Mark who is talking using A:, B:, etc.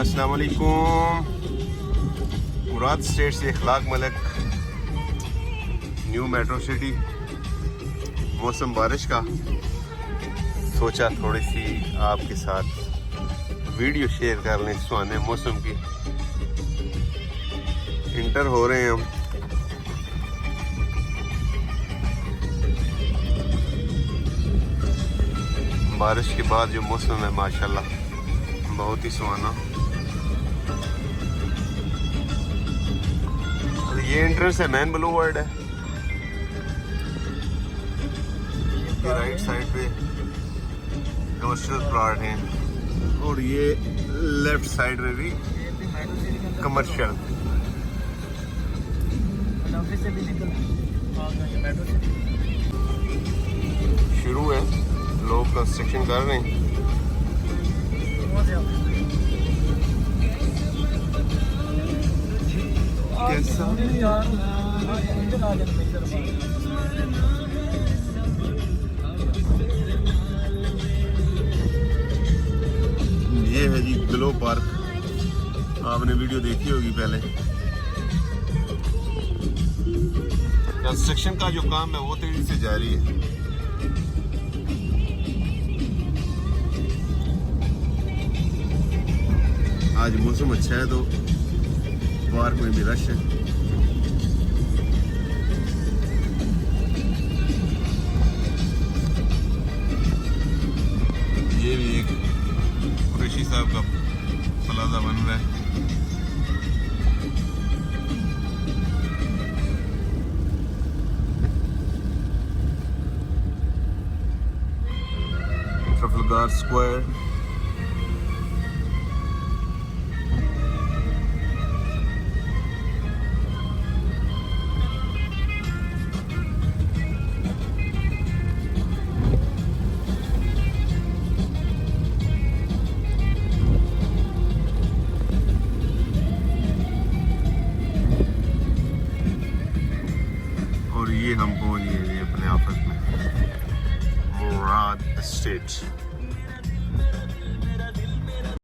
A: अस्सलाम वालेकुम। मुराद स्टेट से अखलाक मलिक, न्यू मेट्रो सिटी। मौसम बारिश का, सोचा थोड़ी सी आपके साथ वीडियो शेयर कर लें सुहाने मौसम की। इंटर हो रहे हैं हम। बारिश के बाद जो मौसम है माशाल्लाह बहुत ही सुहाना। ये एंट्रेंस है, मैन ब्लू वर्ड है। राइट साइड पे कमर्शियल प्लॉट हैं और ये लेफ्ट साइड में भी कमर्शियल। शुरू है, लोग कंस्ट्रक्शन कर रहे हैं। कैसा ये है जी ग्लो पार्क, आपने वीडियो देखी होगी पहले। कंस्ट्रक्शन का जो काम है वो तेजी से जारी है। आज मौसम अच्छा है तो पार्क में भी रश है। ये भी एक कुरैशी साहब का प्लाजा बन रहा है। ट्रफलगार स्क्वायर, और ये हम पहुंच गए अपने ऑफिस में, मुराद स्टेट।